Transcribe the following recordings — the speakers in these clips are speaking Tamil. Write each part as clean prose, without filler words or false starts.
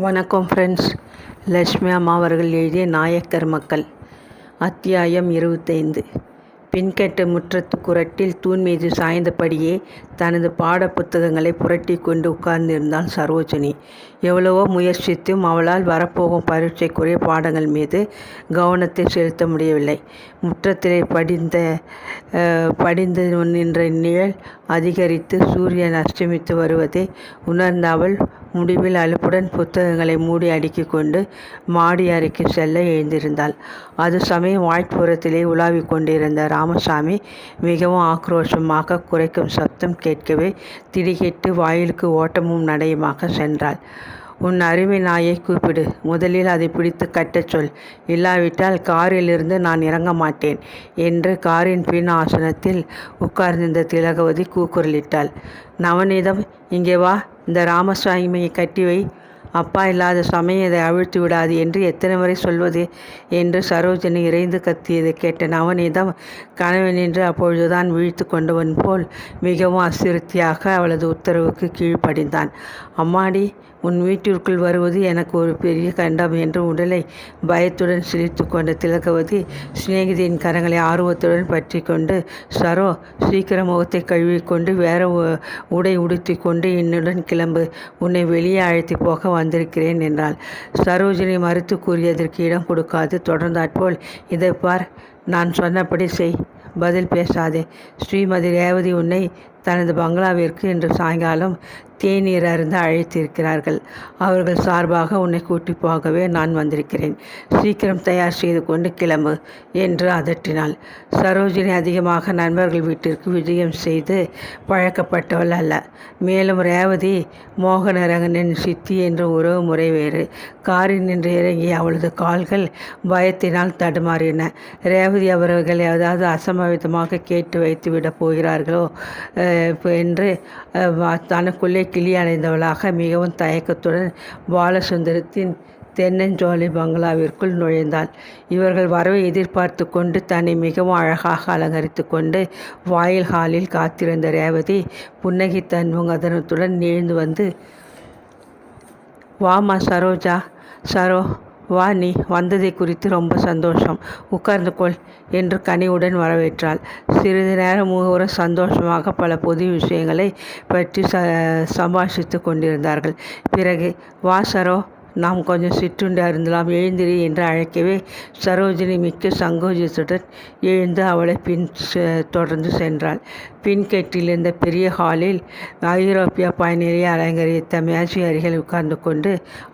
வணக்கம் ஃப்ரெண்ட்ஸ். லட்சுமி அம்மா அவர்கள் எழுதிய நாயக்கர் மக்கள் அத்தியாயம் 25. பின்கெட்ட முற்றத்து குரட்டில் தூண் மீது சாய்ந்தபடியே தனது பாட புத்தகங்களை புரட்டி கொண்டு உட்கார்ந்திருந்தாள் சரோஜினி. எவ்வளவோ முயற்சித்தும் அவளால் வரப்போகும் பரீட்சைக்குரிய பாடங்கள் மீது கவனத்தை செலுத்த முடியவில்லை. முற்றத்திலே படிந்து நின்ற நிழல் அதிகரித்து சூரியன் அஸ்தமித்து வருவதை உணர்ந்த அவள் முடிவில் அலுப்புடன் புத்தகங்களை மூடி அடுக்கி கொண்டு மாடி அறைக்கு செல்ல எழுந்திருந்தாள். அது சமயம் வாய்ப்புறத்திலே உலாவிக் கொண்டிருந்த ராமசாமி மிகவும் ஆக்ரோஷமாக குரைக்கும் சப்தம் கேட்கவே திடுக்கிட்டு வாயிலுக்கு ஓட்டமும் நடையுமாக சென்றாள். உன் அருமை நாயை கூப்பிடு, முதலில் அதை பிடித்து கட்டச் சொல், இல்லாவிட்டால் காரிலிருந்து நான் இறங்க மாட்டேன் என்று காரின் பின் ஆசனத்தில் உட்கார்ந்திருந்த திலகவதி கூக்குரலிட்டாள். நவநீதம், இங்கே வா, இந்த ராமசாமியை கட்டி வை, அப்பா இல்லாத சமயம் இதை அவிழ்த்து விடாது என்று எத்தனை முறை சொல்வது என்று சரோஜினி இறைந்து கத்தியதை கேட்ட நவநீதம் கனவினின்று அப்பொழுதுதான் விழித்து கொண்டவன் போல் மிகவும் அசிருத்தியாக அவளது உத்தரவுக்கு கீழ்ப்படிந்தான். அம்மாடி, உன் வீட்டிற்குள் வருவது எனக்கு ஒரு பெரிய கண்டம் என்று உடலை பயத்துடன் சிரித்து கொண்ட திலகவதி சிநேகிதியின் கரங்களை ஆர்வத்துடன் பற்றி கொண்டு, சரோ, சீக்கிரம் முகத்தை கழுவிக்கொண்டு வேற உடை உடுத்தி கொண்டு என்னுடன் கிளம்பு, உன்னை வெளியே அழைத்து போக வந்திருக்கிறேன் என்றாள். சரோஜினி மறுத்து கூறியதற்கு இடம் கொடுக்காது தொடர்ந்தாற்போல், இதை பார், நான் சொன்னபடி செய், பதில் பேசாதே. ஸ்ரீமதி ரேவதி உன்னை தனது பங்களாவிற்கு இன்று சாயங்காலம் தேநீர் அருந்த அழைத்திருக்கிறார்கள். அவர்கள் சார்பாக உன்னை கூட்டி போகவே நான் வந்திருக்கிறேன். சீக்கிரம் தயார் செய்து கொண்டு கிளம்பு என்று அதட்டினாள். சரோஜினி அதிகமாக நண்பர்கள் வீட்டிற்கு விஜயம் செய்து பழக்கப்பட்டவள் அல்ல. மேலும் ரேவதி மோகனரங்கனின் சித்தி என்ற உறவு முறை வேறு. காரில் நின்று இறங்கிய அவளது கால்கள் பயத்தினால் தடுமாறின. ரேவதி அவர்கள் ஏதாவது அசம்பாவிதமாக கேட்டு வைத்து விடப் போகிறார்களோ என்று தனக்குள்ளே கிளி அடைந்தவளாக மிகவும் தயக்கத்துடன் பாலசுந்தரத்தின் தென்னஞ்சோலை பங்களாவிற்குள் நுழைந்தாள். இவர்கள் வரவை எதிர்பார்த்து கொண்டு தன்னை மிகவும் அழகாக அலங்கரித்து கொண்டு வாயில் ஹாலில் காத்திருந்த ரேவதி புன்னகை தன்முகதனத்துடன் எழுந்து வந்து, வாமா சரோஜா, சரோ வா, நீ வந்ததை குறித்து ரொம்ப சந்தோஷம், உட்கார்ந்து கொள் என்று கனிவுடன் வரவேற்றாள். சிறிது நேரம் மூவரும் சந்தோஷமாக பல பொது விஷயங்களை பற்றி சம்பாஷித்து கொண்டிருந்தார்கள். பிறகு, வா சரோ, நாம் கொஞ்சம் சிற்றுண்டி அருந்தலாம், எழுந்திரி என்று அழைக்கவே சரோஜினி மிக்க சங்கோஜத்துடன் எழுந்து அவளை தொடர்ந்து சென்றாள். பின்கெட்டில் இருந்த பெரிய ஹாலில் ஐரோப்பிய பயணியை அலங்கரித்த மேஜை அருகில் உட்கார்ந்து கொண்டு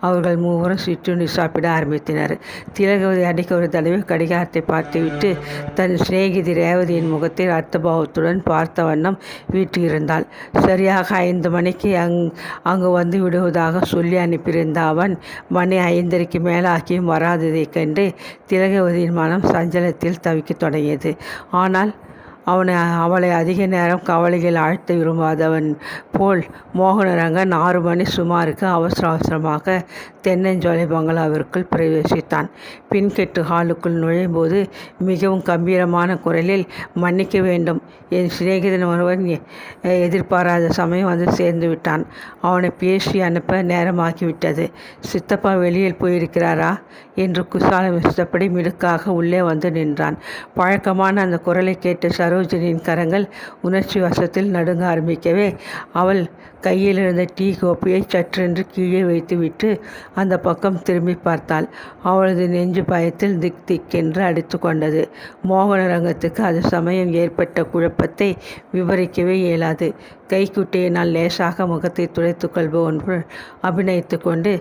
அவர்கள் மூவரும் சிற்றுண்டி சாப்பிட ஆரம்பித்தனர். திலகவதி அடிக்க ஒரு தடவை கடிகாரத்தை பார்த்துவிட்டு தன் சிநேகிதி ரேவதியின் முகத்தில் அர்த்தபாவத்துடன் பார்த்த வண்ணம் வீட்டிருந்தாள். சரியாக 5 மணிக்கு அங்கு வந்து விடுவதாக சொல்லி அனுப்பியிருந்த அவன் மணி 5:30க்கு மேலாகியும் வராததைக் கண்டு திலகவதியின் மனம் சஞ்சலத்தில் தவிக்கத் தொடங்கியது. ஆனால் அவளை அதிக நேரம் கவலைகள் ஆழ்த்த விரும்பாதவன் போல் மோகனரங்கன் 6 மணி சுமாருக்கு அவசரமாக தென்னஞ்சோலை பங்களாவிற்குள் பிரவேசித்தான். பின்கெட்டு ஹாலுக்குள் நுழையும்போது மிகவும் கம்பீரமான குரலில், மன்னிக்க வேண்டும், என் சிநேகிதன் ஒருவன் எதிர்பாராத சமயம் வந்து சேர்ந்து விட்டான். அவனை பேசி அனுப்ப நேரமாகிவிட்டது. சித்தப்பா வெளியில் போயிருக்கிறாரா என்று குசாலம் விசித்தபடி மிடுக்காக உள்ளே வந்து நின்றான். பழக்கமான அந்த குரலை கேட்ட சரோஜினியின் கரங்கள் உணர்ச்சி வசத்தில் நடுங்க ஆரம்பிக்கவே அவள் கையில் இருந்த டீ கோப்பையை சற்றென்று கீழே வைத்துவிட்டு அந்த பக்கம் திரும்பி பார்த்தாள். அவளது நெஞ்சு பயத்தில் திக் திக்கென்று அடித்து கொண்டது. மோகனரங்கத்துக்கு அது சமயம் ஏற்பட்ட குழப்பத்தை விவரிக்கவே இயலாது. கைக்குட்டையினால் லேசாக முகத்தை துடைத்து கொள்பவன் போல் அபிநயித்து கொண்டு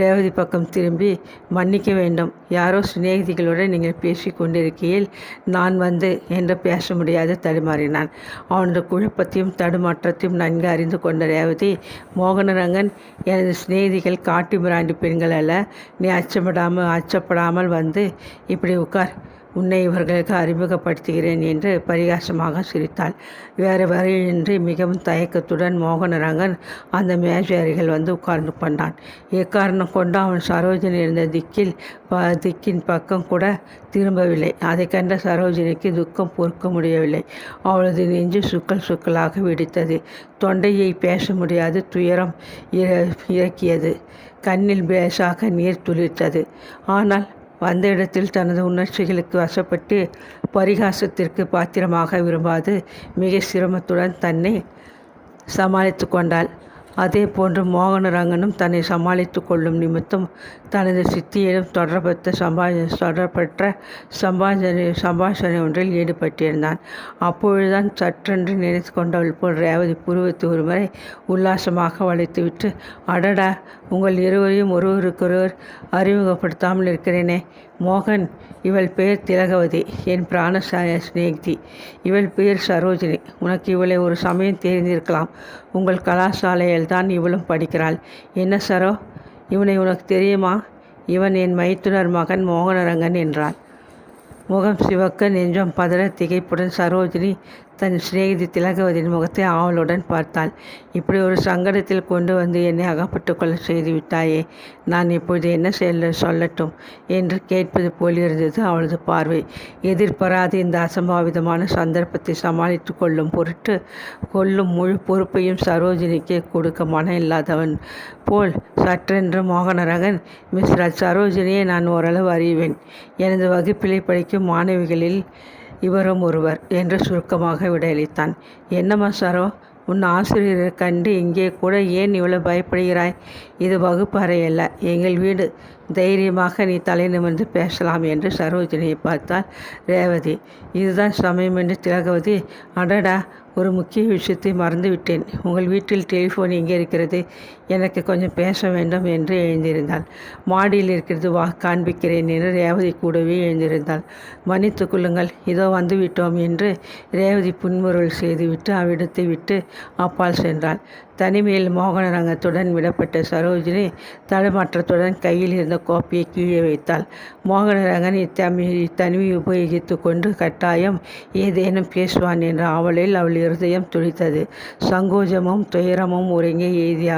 ரேவதி பக்கம் திரும்பி, மன்னிக்க வேண்டும், யாரோ சிநேகிதிகளுடன் நீங்கள் பேசி கொண்டிருக்கையில் நான் வந்து என்று பேச முடியாது தடுமாறினான். அவனது குழப்பத்தையும் தடுமாற்றத்தையும் நன்கு அறிந்து கொண்ட ரேவதி, மோகனரங்கன், எனது சிநேகிதிகள் காட்டு மிராண்டி பெண்கள் அல்ல, நீ அச்சப்படாமல் வந்து இப்படி உட்கார், உன்னை இவர்களுக்கு அறிமுகப்படுத்துகிறேன் என்று பரிகாசமாக சிரித்தாள். வேறு வரையின்றி மிகவும் தயக்கத்துடன் மோகனரங்கன் அந்த மேஜை அருகில் வந்து உட்கார்ந்து கொண்டான். எக்காரணம் கொண்டு அவன் சரோஜினி இருந்த திக்கின் பக்கம் கூட திரும்பவில்லை. அதை கண்ட சரோஜினிக்கு துக்கம் பொறுக்க முடியவில்லை. அவளது நெஞ்சு சுக்கலாக வெடித்தது. தொண்டையை பேச முடியாது துயரம் இறக்கியது. கண்ணில் பேசாக நீர் துளிர்த்தது. ஆனால் வந்த இடத்தில் தனது உணர்ச்சிகளுக்கு வசப்பட்டு பரிகாசத்திற்கு பாத்திரமாக விரும்பாது மிக சிரமத்துடன் தன்னை சமாளித்து கொண்டாள். அதே போன்று மோகனரங்கனும் தன்னை சமாளித்து கொள்ளும் நிமித்தம் தனது சித்தியிடம் தொடர்பற்ற சம்பாஷணை ஒன்றில் ஈடுபட்டிருந்தான். அப்பொழுதுதான் சற்றென்று நினைத்து கொண்டவள் போல் ரேவதி புருவத்தை ஒருமுறை உல்லாசமாக வளைத்துவிட்டு, அடடா, உங்கள் இருவரையும் ஒருவருக்கொருவர் அறிமுகப்படுத்தாமல் இருக்கிறேனே. மோகன், இவள் பெயர் திலகவதி, என் பிராண சிநேகிதி. இவள் பெயர் சரோஜினி. உனக்கு இவளை ஒரு சமயம் தெரிந்திருக்கலாம். உங்கள் கலாசாலையில் தான் இவளும் படிக்கிறாள். என்ன சரோ, இவனை உனக்கு தெரியுமா? இவன் என் மைத்துனர் மகன் மோகனரங்கன் என்றாள். முகம் சிவக்க நெஞ்சம் பதற திகைப்புடன் சரோஜினி தன் சிநேகிதி திலகவதியின் முகத்தை ஆவலுடன் பார்த்தாள். இப்படி ஒரு சங்கடத்தில் கொண்டு வந்து என்னை அகப்பட்டு கொள்ள செய்து விட்டாயே, நான் இப்பொழுது என்ன சொல்லட்டும் என்று கேட்பது போலிருந்தது அவளது பார்வை. எதிர்பாராத இந்த அசம்பாவிதமான சந்தர்ப்பத்தை சமாளித்து கொள்ளும் முழு பொறுப்பையும் சரோஜினிக்கு கொடுக்க மனம் இல்லாதவன் போல் சற்றென்று மோகனரங்கன், மிஸ்டர் சரோஜினியை நான் ஓரளவு அறிவேன். எனது வகுப்பிலே படிக்கும் மாணவிகளில் இவரும் ஒருவர் என்று சுருக்கமாக விடையளித்தான். என்னம்மா சரோ, உன் ஆசிரியரை கண்டு இங்கே கூட ஏன் இவ்வளவு பயப்படுகிறாய்? இது வகுப்பு அறையல்ல, எங்கள் வீடு. தைரியமாக நீ தலை நிமிர்ந்து பேசலாம் என்று சரோஜினியை பார்த்தாள் ரேவதி. இதுதான் சமயம் என்று திலகவதி, அடடா, ஒரு முக்கிய விஷயத்தை மறந்துவிட்டேன். உங்கள் வீட்டில் டெலிஃபோன் எங்கே இருக்கிறது? எனக்கு கொஞ்சம் பேச வேண்டும் என்று எழுந்திருந்தாள். மாடியில் இருக்கிறது, வா காண்பிக்கிறேன் என்று ரேவதி கூடவே எழுந்திருந்தாள். மன்னித்து கொள்ளுங்கள், இதோ வந்துவிட்டோம் என்று ரேவதி புன்முறுவல் செய்துவிட்டு அவ்விடத்தை விட்டு அப்பால் சென்றாள். தனிமையில் மோகனரங்கத்துடன் விடப்பட்ட சரோஜினி தடுமாற்றத்துடன் கையில் இருந்த கோப்பையை கீழே வைத்தாள். மோகனரங்கன் இத்தனிமையை உபயோகித்து கொண்டு கட்டாயம் ஏதேனும் பேசுவான் என்ற ஆவலில் அவள் இருதயம் துடித்தது. சங்கோஜமும் துயரமும் ஒருங்கே எய்திய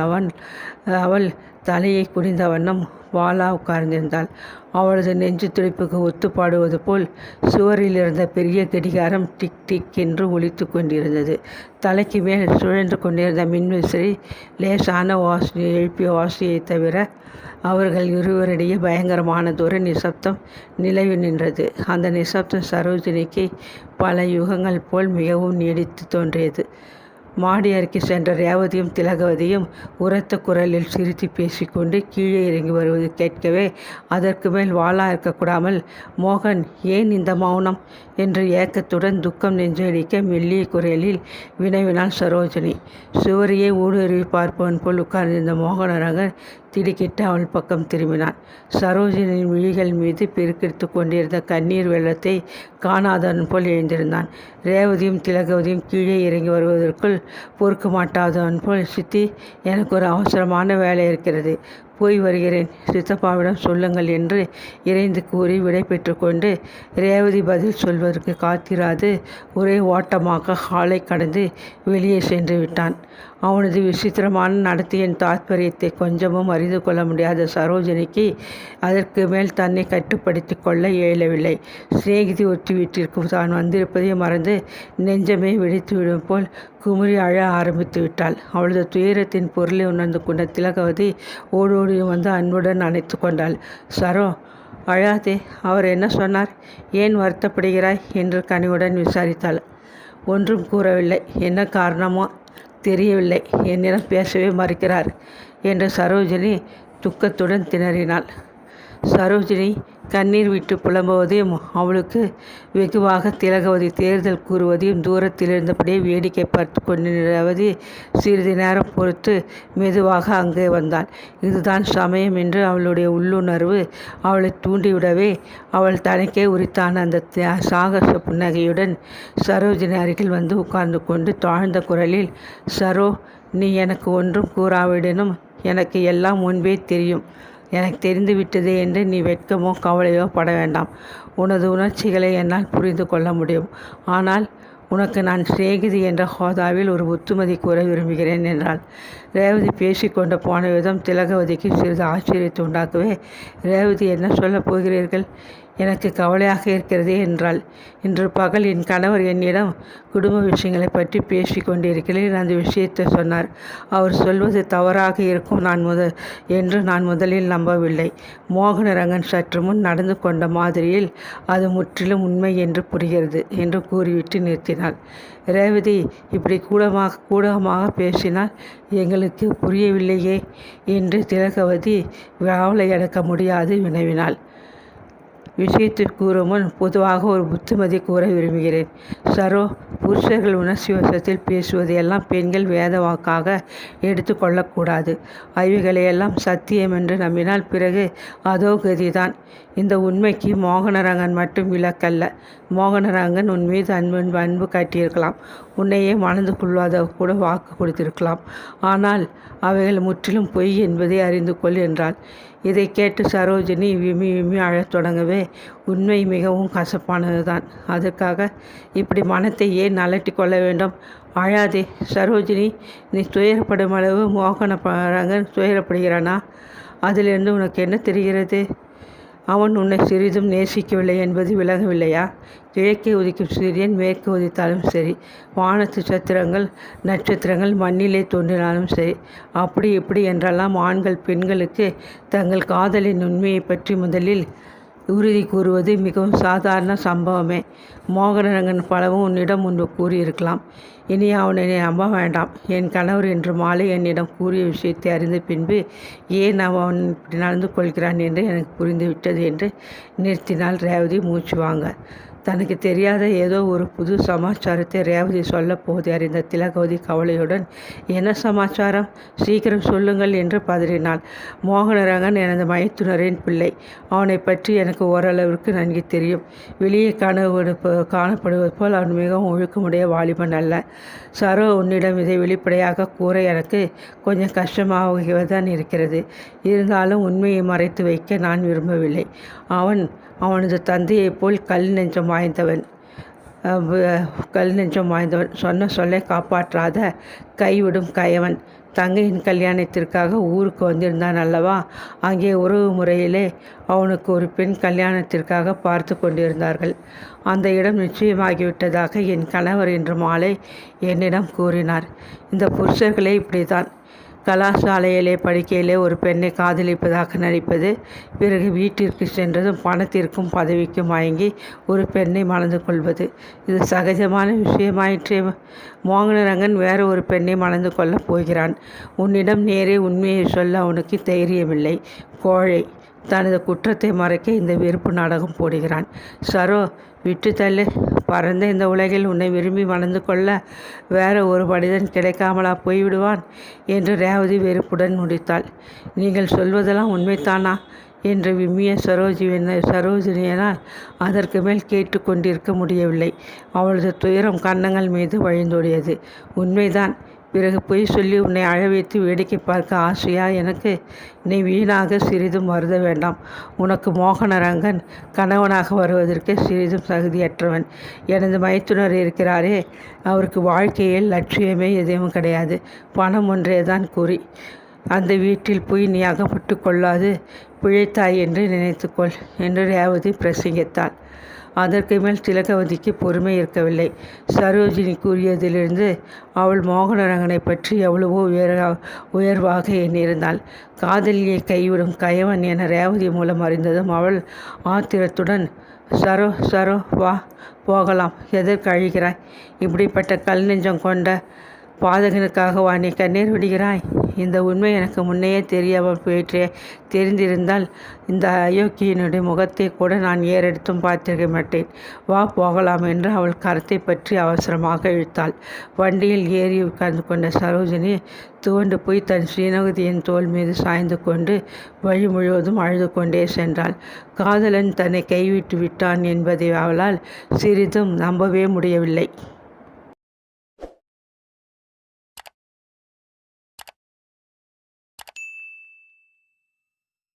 அவள் தலையை குனிந்த வண்ணம் வாளா உட்கார்ந்திருந்தாள். அவளது நெஞ்சு துடிப்புக்கு ஒத்துப்பாடுவது போல் சுவரில் இருந்த பெரிய கடிகாரம் டிக் டிக் என்று ஒலித்து கொண்டிருந்தது. தலைக்கு மேல் சுழன்று கொண்டிருந்த மின்விசிறி லேசான எழுப்பிய ஓசையை தவிர அவர்கள் இருவரிடையே பயங்கரமானதொரு நிசப்தம் நிலவி நின்றது. அந்த நிசப்தம் சரோஜினிக்கு பல யுகங்கள் போல் மிகவும் நீடித்து தோன்றியது. மாடி அறைக்கு சென்ற ரேவதியும் திலகவதியும் உரத்த குரலில் சிரித்து பேசிக்கொண்டு கீழே இறங்கி வருவது கேட்கவே அதற்கு மேல் வாளா இருக்கக்கூடாமல், மோகன், ஏன் இந்த மௌனம் என்று ஏக்கத்துடன் துக்கம் நெஞ்சடிக்க மெல்லிய குரலில் வினவினாள் சரோஜினி. சுவரையே ஊடுருவி பார்ப்பவன் போல் உட்கார்ந்திருந்த மோகனரங்கன் திடுக்கிட்டு அவள் பக்கம் திரும்பினான். சரோஜினியின் விழிகள் மீது பெருக்கெடுத்து கொண்டிருந்த கண்ணீர் வெள்ளத்தை காணாதவன் போல் எழுந்திருந்தான். ரேவதியும் திலகவதியும் கீழே இறங்கி வருவதற்குள் பொறுக்க மாட்டாதவன் போல், சித்தி, எனக்கு ஒரு அவசரமான வேலை இருக்கிறது, போய் வருகிறேன், சித்தப்பாவிடம் சொல்லுங்கள் என்று இறைந்து கூறி விடை பெற்று கொண்டு ரேவதி பதில் சொல்வதற்கு காத்திராது ஒரே ஓட்டமாக ஹாலை கடந்து வெளியே சென்று விட்டான். அவனது விசித்திரமான நடத்தையின் தாத்பரியத்தை கொஞ்சமும் அறிந்து கொள்ள முடியாத சரோஜினிக்கு அதற்கு மேல் தன்னை கட்டுப்படுத்தி கொள்ள இயலவில்லை. சிநேகிதி ஒத்தி வீட்டிற்கு தான் வந்திருப்பதை மறந்து நெஞ்சமே வெடித்துவிடும் போல் குமுறி அழ ஆரம்பித்து விட்டாள். அவளது துயரத்தின் பொருளை உணர்ந்து கொண்ட திலகவதி ஓடோடியும் வந்து அன்புடன் அணைத்து கொண்டாள். சரோ, அழாதே, அவர் என்ன சொன்னார்? ஏன் வருத்தப்படுகிறாய் என்று கனிவுடன் விசாரித்தாள். ஒன்றும் கூறவில்லை. என்ன காரணமோ தெரியவில்லை. என்னிடம் பேசவே மறுக்கிறார் என்று சரோஜினி துக்கத்துடன் திணறினாள். சரோஜினி கண்ணீர் விட்டு புலம்புவதையும் அவளுக்கு வெகுவாக திலகவதி தேர்தல் கூறுவதையும் தூரத்தில் இருந்தபடியே வேடிக்கை பார்த்து கொண்டிருந்தவதி சிறிது நேரம் பொறுத்து மெதுவாக அங்கே வந்தாள். இதுதான் சமயம் என்று அவளுடைய உள்ளுணர்வு அவளை தூண்டிவிடவே அவள் தனக்கே உரித்தான அந்த சாகச புன்னகையுடன் சரோஜினி அருகில் வந்து உட்கார்ந்து கொண்டு தாழ்ந்த குரலில், சரோ, நீ எனக்கு ஒன்றும் கூறாவிடனும் எனக்கு எல்லாம் முன்பே தெரியும். எனக்கு தெரிந்து விட்டதே என்று நீ வெட்கமோ கவலையோ பட வேண்டாம். உனது உணர்ச்சிகளை என்னால் புரிந்து கொள்ள முடியும். ஆனால் உனக்கு நான் சிநேகிதி என்ற ஹோதாவில் ஒரு புத்துமதி கூற விரும்புகிறேன் என்றாள். ரேவதி பேசிக்கொண்டு போன விதம் திலகவதிக்கு சிறிது ஆச்சரியத்தை உண்டாக்கவே, ரேவதி என்ன சொல்லப் போகிறீர்கள்? எனக்கு கவலையாக இருக்கிறதே என்றாள். இன்று பகல் என் கணவர் என்னிடம் குடும்ப விஷயங்களை பற்றி பேசி கொண்டிருக்கிறேன். அந்த விஷயத்தை சொன்னார். அவர் சொல்வது தவறாக இருக்கும் என்று நான் முதலில் நம்பவில்லை. மோகனரங்கன் சற்று முன் நடந்து கொண்ட மாதிரியில் அது முற்றிலும் உண்மை என்று புரிகிறது என்று கூறிவிட்டு நிறுத்தினாள். ரேவதி இப்படி கூடமாக பேசினால் எங்களுக்கு புரியவில்லையே என்று திலகவதி கவலை அடக்க முடியாது வினவினாள். விஷயத்தில் கூறும் முன் பொதுவாக ஒரு புத்திமதி கூற விரும்புகிறேன். சரோ, புருஷர்கள் உணர்ச்சி வசத்தில் பேசுவதையெல்லாம் பெண்கள் வேத வாக்காக எடுத்து கொள்ளக்கூடாது. அவைகளையெல்லாம் சத்தியம் என்று நம்பினால் பிறகு அதோ கதிதான். இந்த உண்மைக்கு மோகனரங்கன் மட்டும் விலக்கல்ல. மோகனரங்கன் உன் மீது அன்பு காட்டியிருக்கலாம். உன்னையே மணந்து கொள்வதாக கூட வாக்கு கொடுத்திருக்கலாம். ஆனால் அவைகள் முற்றிலும் பொய் என்பதை அறிந்து கொள் என்றாள். இதை கேட்டு சரோஜினி விம்மி விம்மி அழத் தொடங்கவே, உண்மை மிகவும் கசப்பானதுதான். அதற்காக இப்படி மனத்தை ஏன் அலட்டி கொள்ள வேண்டும்? அழாதே சரோஜினி. நீ துயரப்படும் அளவு மோகனரங்கன் துயரப்படுகிறானா? அதிலிருந்து உனக்கு என்ன தெரிகிறது? அவன் உன்னை சிறிதும் நேசிக்கவில்லை என்பது விலகவில்லையா? கிழக்கே உதிக்கும் சூரியன் மேற்கு உதித்தாலும் சரி, வானத்து நட்சத்திரங்கள் மண்ணிலே தோன்றினாலும் சரி, அப்படி இப்படி என்றெல்லாம் ஆண்கள் பெண்களுக்கு தங்கள் காதலின் உண்மையை பற்றி முதலில் உறுதி கூறுவது மிகவும் சாதாரண சம்பவமே. மோகனரங்கன் பலவும் உன்னிடம் முன்பு கூறியிருக்கலாம். இனி அவனை நம்ப வேண்டாம். என் கணவர் இன்று மாலை என்னிடம் கூறிய விஷயத்தை அறிந்த பின்பு ஏன் அவன் இப்படி நடந்து கொள்கிறான் என்று எனக்கு புரிந்துவிட்டது என்று நிறுத்தினாள் ரேவதி மூச்சு வாங்க. தனக்கு தெரியாத ஏதோ ஒரு புது சமாச்சாரத்தை ரேவதி சொல்லப் போவதை அறிந்த திலகவதி கவலையுடன், என்ன சமாச்சாரம்? சீக்கிரம் சொல்லுங்கள் என்று பதறினாள். மோகனரங்கன் எனது மைத்துனரின் பிள்ளை. அவனை பற்றி எனக்கு ஓரளவிற்கு நன்கு தெரியும். வெளியே காணப்படுவது போல் அவன் மிகவும் ஒழுக்கமுடைய வாலிபன் அல்ல. சரோ, உன்னிடம் இதை வெளிப்படையாக கூற எனக்கு கொஞ்சம் கஷ்டமாகத்தான் இருக்கிறது. இருந்தாலும் உண்மையை மறைத்து வைக்க நான் விரும்பவில்லை. அவனது தந்தையைப் போல் கல் நெஞ்சம் வாய்ந்தவன். சொன்ன சொல்லை காப்பாற்றாத கைவிடும் கயவன். தங்கையின் கல்யாணத்திற்காக ஊருக்கு வந்திருந்தான் அல்லவா? அங்கே உறவு முறையிலே அவனுக்கு ஒரு பெண் கல்யாணத்திற்காக பார்த்து கொண்டிருந்தார்கள். அந்த இடம் நிச்சயமாகிவிட்டதாக என் கணவர் இன்று மாலை என்னிடம் கூறினார். இந்த புருஷர்களே இப்படித்தான். கலாசாலையிலே படிக்கையிலே ஒரு பெண்ணை காதலிப்பதாக நடிப்பது, பிறகு வீட்டிற்கு சென்றதும் பணத்திற்கும் பதவிக்கும் மயங்கி ஒரு பெண்ணை மணந்து கொள்வது, இது சகஜமான விஷயமாயிற்றே. மோகனரங்கன் வேறு ஒரு பெண்ணை மணந்து கொள்ளப் போகிறான். உன்னிடம் நேரே உண்மையை சொல்ல அவனுக்கு தைரியமில்லை. கோழை. தனது குற்றத்தை மறைக்க இந்த வெறுப்பு நாடகம் போடுகிறான். சரோ, விட்டு தள்ளு. பரந்த இந்த உலகில் உன்னை விரும்பி மணந்து கொள்ள வேற ஒரு மனிதன் கிடைக்காமலா போய்விடுவான் என்று ரேவதி வெறுப்புடன் முடித்தாள். நீங்கள் சொல்வதெல்லாம் உண்மைத்தானா என்று விம்மிய சரோஜினியனால் அதற்கு மேல் கேட்டு கொண்டிருக்க முடியவில்லை. அவளது துயரம் கன்னங்கள் மீது வழிந்தோடியது. உண்மைதான். பிறகு பொய் சொல்லி உன்னை அழ வைத்து வேடிக்கை பார்க்க ஆசையா எனக்கு? நீ வீணாக சிறிதும் வருத வேண்டாம். உனக்கு மோகனரங்கன் கணவனாக வருவதற்கு சிறிதும் தகுதியற்றவன். எனது மைத்துனர் இருக்கிறாரே, அவருக்கு வாழ்க்கையில் லட்சியமே எதுவும் கிடையாது. பணம் ஒன்றேதான் குறி. அந்த வீட்டில் போய் நீ அகப்பட்டு கொள்ளாது பிழைத்தாய் என்று நினைத்துக்கொள் என்று ரேவதி பிரசங்கித்தாள். அதற்கு மேல் திலகவதிக்கு பொறுமை இருக்கவில்லை. சரோஜினி கூறியதிலிருந்து அவள் மோகனரங்கனை பற்றி எவ்வளவோ உயர்வாக எண்ணியிருந்தாள். காதலியை கைவிடும் கயவன் என ரேவதி மூலம் அறிந்ததும் அவள் ஆத்திரத்துடன், சரோ வா போகலாம். எதற்கு அழுகிறாய்? இப்படிப்பட்ட கல் நெஞ்சம் கொண்ட பாதகனுக்காகவா நீ கண்ணீர் விடுகிறாய்? இந்த உண்மை எனக்கு முன்னையே தெரியாமல் போயிற்றே. தெரிந்திருந்தால் இந்த அயோக்கியனுடைய முகத்தை கூட நான் ஏறெடுத்தும் பார்த்திருக்க மாட்டேன். வா போகலாம் என்று அவள் கரத்தை பற்றி அவசரமாக இழுத்தாள். வண்டியில் ஏறி உட்கார்ந்து கொண்ட சரோஜினி துவண்டு போய் தன் ஸ்ரீநகதியின் தோள் மீது சாய்ந்து கொண்டு வழி முழுவதும் அழுது கொண்டே சென்றாள். காதலன் தன்னை கைவிட்டு விட்டான் என்பதை அவளால் சிறிதும் நம்பவே முடியவில்லை.